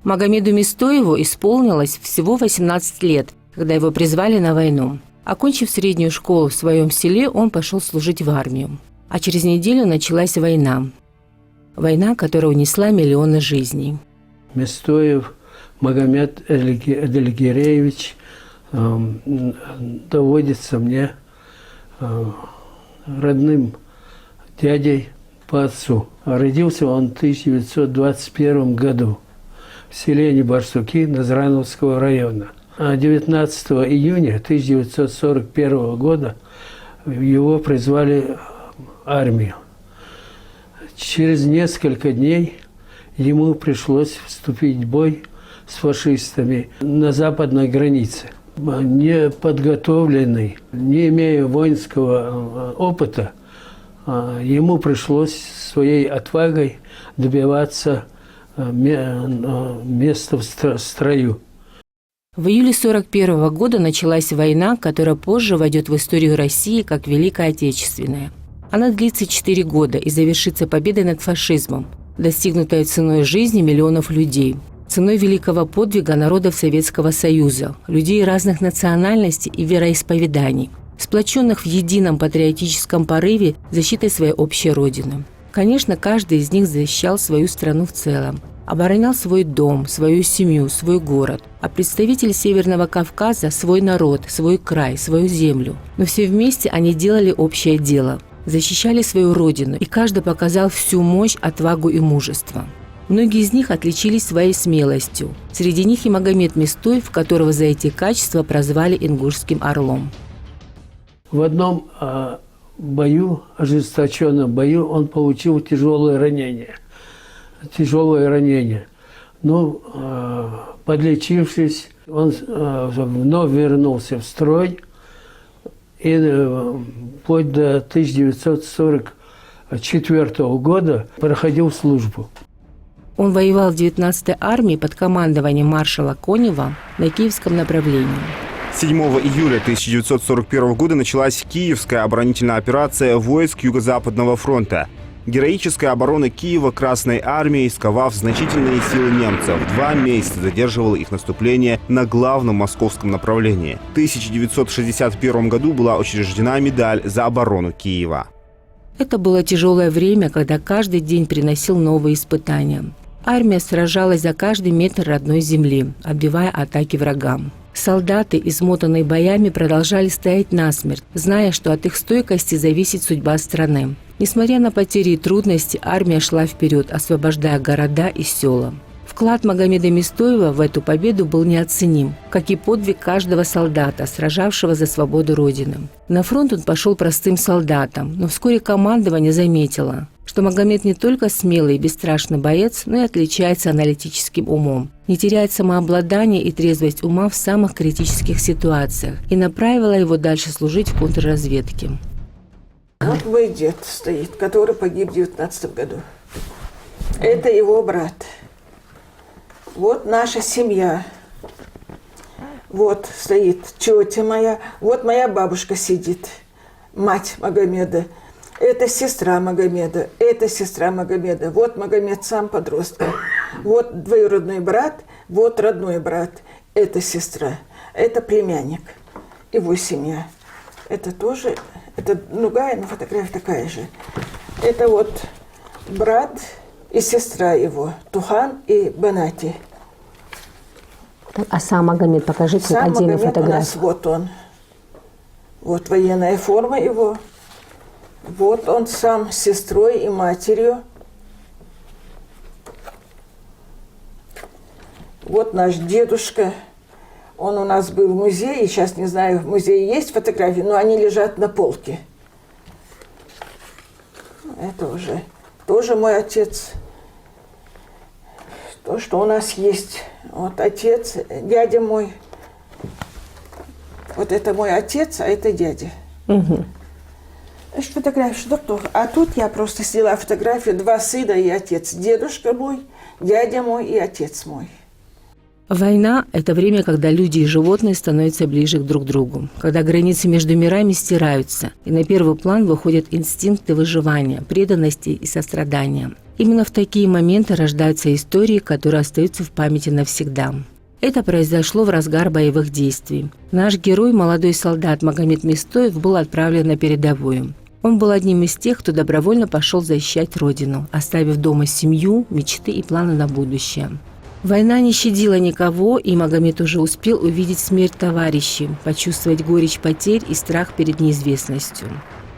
Магомеду Мистоеву исполнилось всего 18 лет, когда его призвали на войну. Окончив среднюю школу в своем селе, он пошел служить в армию. А через неделю началась война. Война, которая унесла миллионы жизней. Мистоев Магомед Эдельгереевич доводится мне родным дядей по отцу. Родился он в 1921 году в селе Барсуки Назрановского района. А 19 июня 1941 года его призвали в армию. Через несколько дней ему пришлось вступить в бой с фашистами на западной границе. Неподготовленный, не имея воинского опыта, ему пришлось своей отвагой добиваться места в строю. В июле 1941 года началась война, которая позже войдет в историю России как Великая Отечественная. Она длится 4 года и завершится победой над фашизмом, достигнутой ценой жизни миллионов людей, ценой великого подвига народов Советского Союза, людей разных национальностей и вероисповеданий, сплоченных в едином патриотическом порыве защитой своей общей родины. Конечно, каждый из них защищал свою страну в целом, оборонял свой дом, свою семью, свой город, а представитель Северного Кавказа – свой народ, свой край, свою землю. Но все вместе они делали общее дело, защищали свою родину, и каждый показал всю мощь, отвагу и мужество. Многие из них отличились своей смелостью. Среди них и Магомед Мистоев, которого за эти качества прозвали Ингушским орлом. В одном бою, ожесточенном бою, он получил тяжелое ранение. Но, подлечившись, он вновь вернулся в строй и вплоть до 1944 года проходил службу. Он воевал в 19-й армии под командованием маршала Конева на Киевском направлении. 7 июля 1941 года началась Киевская оборонительная операция войск Юго-Западного фронта. Героическая оборона Киева Красной армией, сковав значительные силы немцев, 2 месяца задерживала их наступление на главном московском направлении. В 1961 году была учреждена медаль за оборону Киева. Это было тяжелое время, когда каждый день приносил новые испытания. Армия сражалась за каждый метр родной земли, отбивая атаки врагам. Солдаты, измотанные боями, продолжали стоять насмерть, зная, что от их стойкости зависит судьба страны. Несмотря на потери и трудности, армия шла вперед, освобождая города и села. Вклад Магомеда Мистоева в эту победу был неоценим, как и подвиг каждого солдата, сражавшего за свободу Родины. На фронт он пошел простым солдатом, но вскоре командование заметило, что Магомед не только смелый и бесстрашный боец, но и отличается аналитическим умом, не теряет самообладание и трезвость ума в самых критических ситуациях, и направила его дальше служить в контрразведке. Вот мой дед стоит, который погиб в 19 году. Это его брат. Вот наша семья. Вот стоит тетя моя. Вот моя бабушка сидит, мать Магомеда. Это сестра Магомеда. Это сестра Магомеда. Вот Магомед сам подросток. Вот двоюродной брат. Вот родной брат. Это сестра. Это племянник. Его семья. Это тоже, это другая, но фотография такая же. Это вот брат и сестра его, Тухан и Банати. А сам Магомед, покажите сам отдельную Магомед фотографию. У нас, вот он. Вот военная форма его. Вот он сам с сестрой и матерью. Вот наш дедушка. Он у нас был в музее, сейчас не знаю, в музее есть фотографии, но они лежат на полке. Это уже тоже мой отец. То, что у нас есть. Вот отец, дядя мой. Вот это мой отец, а это дядя. Угу. Фотография, что кто? А тут я просто сняла фотографию, 2 сына и отец. Дедушка мой, дядя мой и отец мой. Война – это время, когда люди и животные становятся ближе друг к другу, когда границы между мирами стираются, и на первый план выходят инстинкты выживания, преданности и сострадания. Именно в такие моменты рождаются истории, которые остаются в памяти навсегда. Это произошло в разгар боевых действий. Наш герой, молодой солдат Магомед Мистоев, был отправлен на передовую. Он был одним из тех, кто добровольно пошел защищать родину, оставив дома семью, мечты и планы на будущее. Война не щадила никого, и Магомед уже успел увидеть смерть товарищей, почувствовать горечь потерь и страх перед неизвестностью.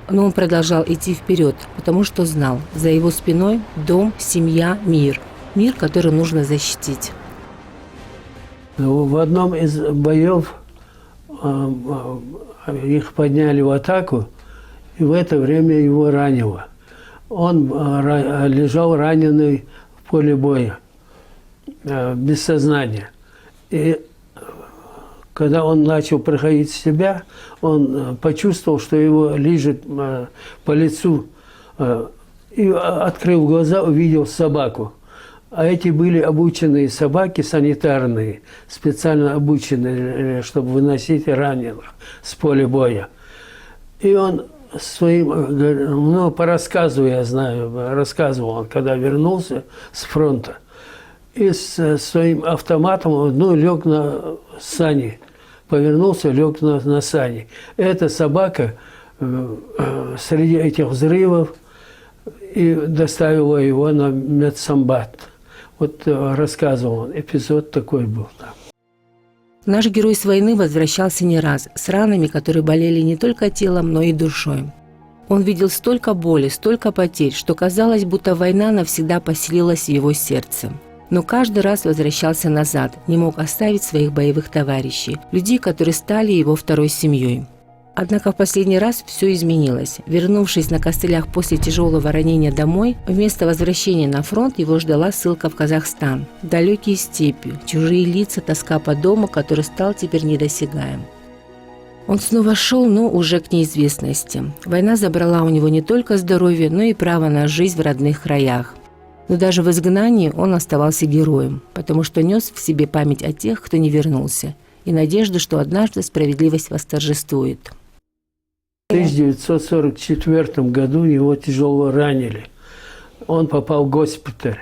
Но он продолжал идти вперед, потому что знал, за его спиной дом, семья, мир. Мир, который нужно защитить. В одном из боев их подняли в атаку, и в это время его ранило. Он лежал раненый в поле боя, без сознания. И когда он начал приходить в себя, он почувствовал, что его лижет по лицу. И, открыв глаза, увидел собаку. А эти были обученные собаки, санитарные, специально обученные, чтобы выносить раненых с поля боя. И он своим, ну, по рассказу я знаю, рассказывал он, когда вернулся с фронта, и с своим автоматом, ну, лег на сани, повернулся, лег на сани. Эта собака среди этих взрывов и доставила его на медсанбат. Вот рассказывал он, эпизод такой был. Да. Наш герой с войны возвращался не раз, с ранами, которые болели не только телом, но и душой. Он видел столько боли, столько потерь, что казалось, будто война навсегда поселилась в его сердце. Но каждый раз возвращался назад, не мог оставить своих боевых товарищей, людей, которые стали его второй семьей. Однако в последний раз все изменилось. Вернувшись на костылях после тяжелого ранения домой, вместо возвращения на фронт его ждала ссылка в Казахстан. Далекие степи, чужие лица, тоска по дому, который стал теперь недосягаем. Он снова шел, но уже к неизвестности. Война забрала у него не только здоровье, но и право на жизнь в родных краях. Но даже в изгнании он оставался героем, потому что нес в себе память о тех, кто не вернулся, и надежду, что однажды справедливость восторжествует. В 1944 году его тяжело ранили. Он попал в госпиталь.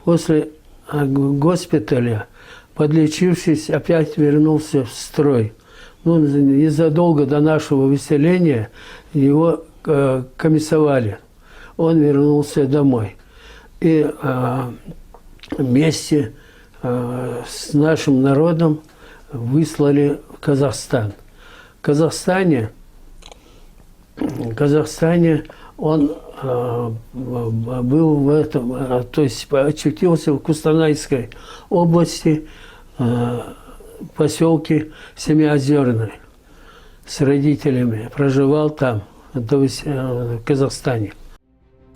После госпиталя, подлечившись, опять вернулся в строй. Ну, незадолго до нашего выселения его комиссовали. Он вернулся домой. И вместе с нашим народом выслали в Казахстан. В Казахстане он был в этом, то есть очутился в Кустанайской области, поселке Семиозерный, с родителями. Проживал там, то есть в Казахстане.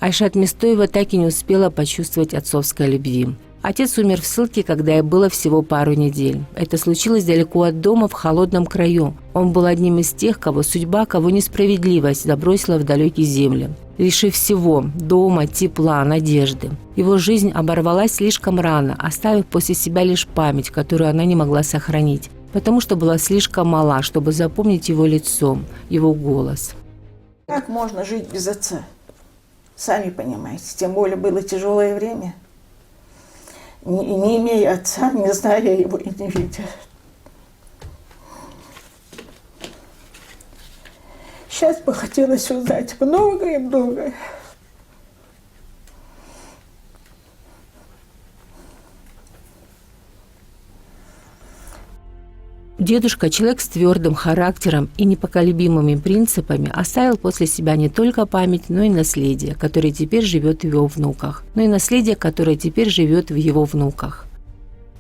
Айшат Мистоева так и не успела почувствовать отцовской любви. Отец умер в ссылке, когда ей было всего пару недель. Это случилось далеко от дома, в холодном краю. Он был одним из тех, кого судьба, кого несправедливость забросила в далекие земли, лишив всего – дома, тепла, надежды. Его жизнь оборвалась слишком рано, оставив после себя лишь память, которую она не могла сохранить, потому что была слишком мала, чтобы запомнить его лицо, его голос. Как можно жить без отца? Сами понимаете, тем более было тяжелое время. Не имея отца, не зная его и не видя. Сейчас бы хотелось узнать многое-многое. Дедушка, человек с твердым характером и непоколебимыми принципами, оставил после себя не только память, но и наследие, которое теперь живет в его внуках.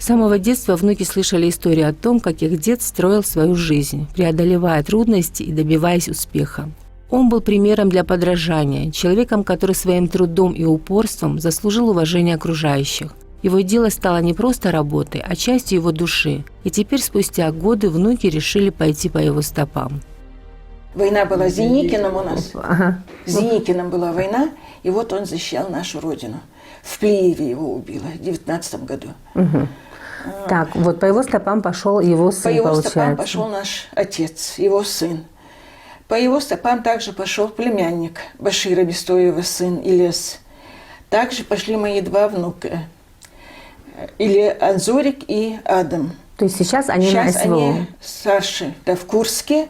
С самого детства внуки слышали истории о том, как их дед строил свою жизнь, преодолевая трудности и добиваясь успеха. Он был примером для подражания, человеком, который своим трудом и упорством заслужил уважение окружающих. Его дело стало не просто работой, а частью его души. И теперь, спустя годы, внуки решили пойти по его стопам. Война была с Зеникиным у нас. С Зеникиным была война, и вот он защищал нашу родину. В Плиеве его убило в 19 году. Так, вот по его стопам пошел его сын, по его получается. стопам пошел наш отец, его сын. По его стопам также пошел племянник Башира Мистоева, сын Ильяс. Также пошли мои два внука. Или Анзорик и Адам. То есть сейчас они Сейчас на СВО? они старшие, да, в Курске,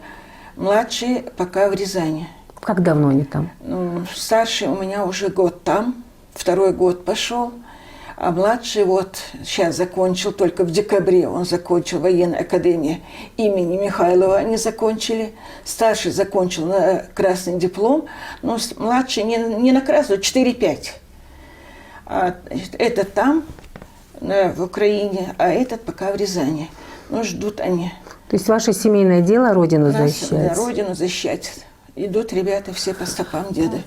младшие пока в Рязани. Как давно они там? Ну, старший у меня уже год там, второй год пошел, а младший вот сейчас закончил, только в декабре он закончил военную академию имени Михайлова, они закончили. Старший закончил на красный диплом, но младший не на красный, 4-5. А этот там, в Украине, а этот пока в Рязани. Ну, ждут они. То есть ваше семейное дело родину защищать? Да, родину защищать. Идут ребята все по стопам деда.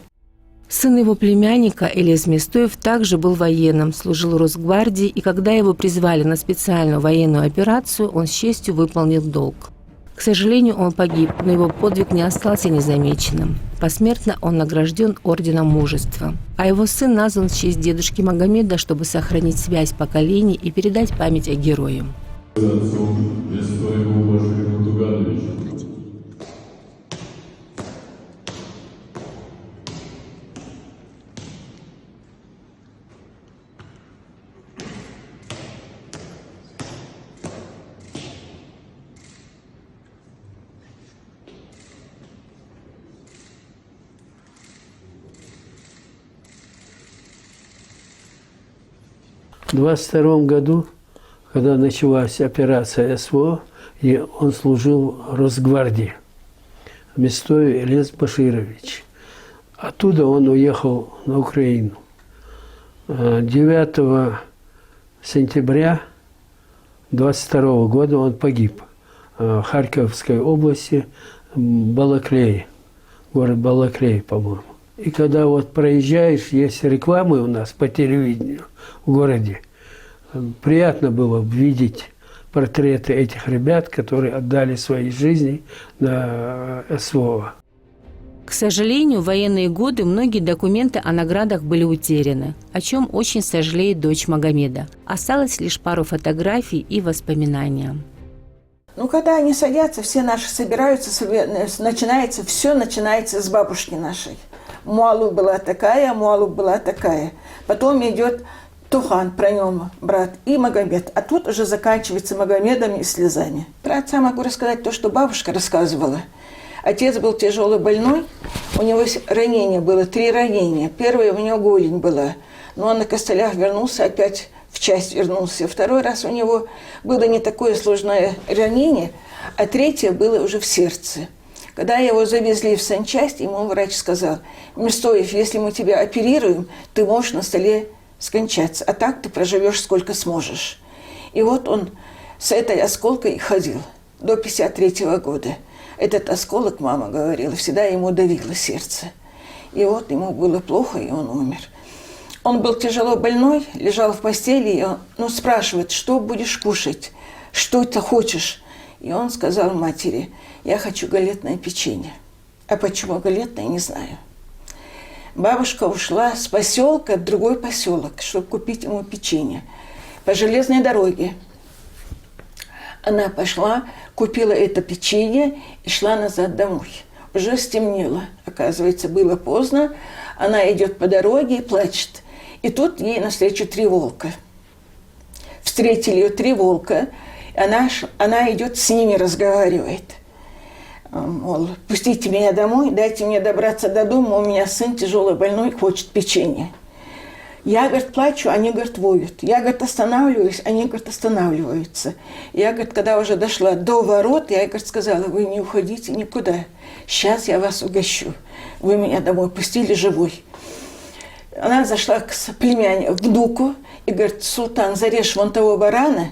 Сын его племянника, Элиас Мистоев, также был военным, служил в Росгвардии, и когда его призвали на специальную военную операцию, он с честью выполнил долг. К сожалению, он погиб, но его подвиг не остался незамеченным. Посмертно он награжден Орденом Мужества. А его сын назван в честь дедушки Магомеда, чтобы сохранить связь поколений и передать память о герое. В 22 году, когда началась операция СВО, и он служил в Росгвардии, Мистоев Элиас Баширович. Оттуда он уехал на Украину. 9 сентября 22 года он погиб в Харьковской области, Балаклей, город Балаклей, по-моему. И когда вот проезжаешь, есть рекламы у нас по телевидению в городе, приятно было видеть портреты этих ребят, которые отдали свои жизни на СВО. К сожалению, в военные годы многие документы о наградах были утеряны, о чем очень сожалеет дочь Магомеда. Осталось лишь пару фотографий и воспоминания. Ну, когда они садятся, все наши собираются, все начинается с бабушки нашей. Муалу была такая, Муалу была такая. Потом идет Тухан, про него брат, и Магомед. А тут уже заканчивается Магомедом и слезами. Про отца могу рассказать то, что бабушка рассказывала. Отец был тяжело больной, у него ранение было, 3 ранения. Первое у него голень была, но он на костылях вернулся, опять в часть вернулся. Второй раз у него было не такое сложное ранение, а третье было уже в сердце. Когда его завезли в санчасть, ему врач сказал: «Мистоев, если мы тебя оперируем, ты можешь на столе скончаться, а так ты проживешь сколько сможешь». И вот он с этой осколкой ходил до 1953 года. Этот осколок, мама говорила, всегда ему давило сердце. И вот ему было плохо, и он умер. Он был тяжело больной, лежал в постели, и он спрашивает: «Что будешь кушать? Что ты хочешь?» И он сказал матери: «Я хочу галетное печенье». А почему галетное, не знаю. Бабушка ушла с поселка в другой поселок, чтобы купить ему печенье. По железной дороге. Она пошла, купила это печенье и шла назад домой. Уже стемнело. Оказывается, было поздно. Она идет по дороге и плачет. И тут ей навстречу 3 волка. Встретили ее 3 волка. Она идет с ними, разговаривает. Мол, пустите меня домой, дайте мне добраться до дома, у меня сын тяжело больной, хочет печенье. Я, говорит, плачу, они, говорит, воют. Я, говорит, останавливаюсь, они, говорит, останавливаются. Я, говорит, когда уже дошла до ворот, я, говорит, сказала: «Вы не уходите никуда, сейчас я вас угощу. Вы меня домой пустили живой». Она зашла к внуку и говорит: «Султан, зарежь вон того барана,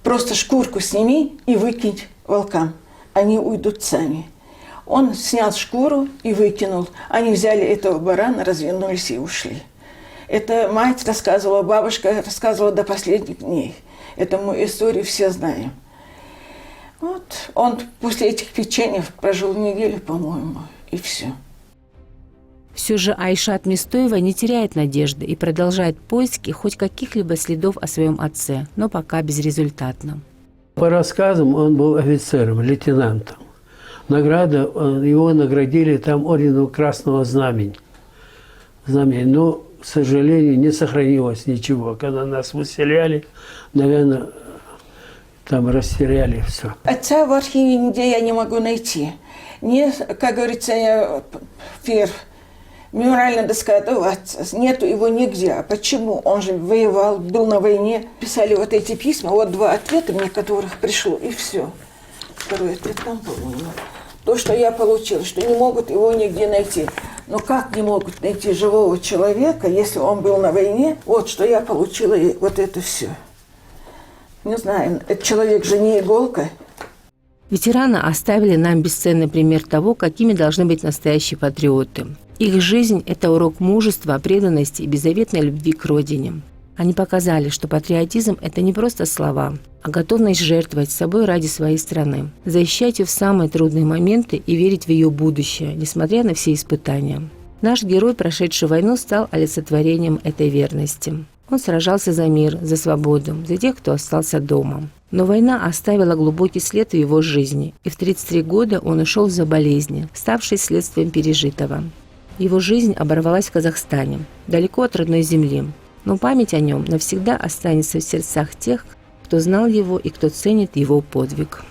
просто шкурку сними и выкинь волкам. Они уйдут сами». Он снял шкуру и выкинул. Они взяли этого барана, развернулись и ушли. Это мать рассказывала, бабушка рассказывала до последних дней. Это мы историю все знаем. Вот он после этих печеньев прожил неделю, по-моему, и все. Все же Айшат Мистоева не теряет надежды и продолжает поиски хоть каких-либо следов о своем отце, но пока безрезультатно. По рассказам, он был офицером, лейтенантом. Его наградили там орденом Красного Знамени. Но к сожалению, не сохранилось ничего. Когда нас выселяли, наверное, там растеряли все. Отца в архиве нигде я не могу найти. Не, как говорится, мемориальная доска этого отца. Нету его нигде. А почему? Он же воевал, был на войне. Писали вот эти письма. Вот 2 ответа мне, которых пришло, и все. Второй ответ там, по-моему. То, что я получила, что не могут его нигде найти. Но как не могут найти живого человека, если он был на войне? Вот что я получила, и вот это все. Не знаю, этот человек же не иголка. Ветераны оставили нам бесценный пример того, какими должны быть настоящие патриоты. Их жизнь – это урок мужества, преданности и беззаветной любви к родине. Они показали, что патриотизм – это не просто слова, а готовность жертвовать собой ради своей страны, защищать ее в самые трудные моменты и верить в ее будущее, несмотря на все испытания. Наш герой, прошедший войну, стал олицетворением этой верности. Он сражался за мир, за свободу, за тех, кто остался дома. Но война оставила глубокий след в его жизни, и в 33 года он ушел из-за болезни, ставшей следствием пережитого. Его жизнь оборвалась в Казахстане, далеко от родной земли, но память о нем навсегда останется в сердцах тех, кто знал его и кто ценит его подвиг.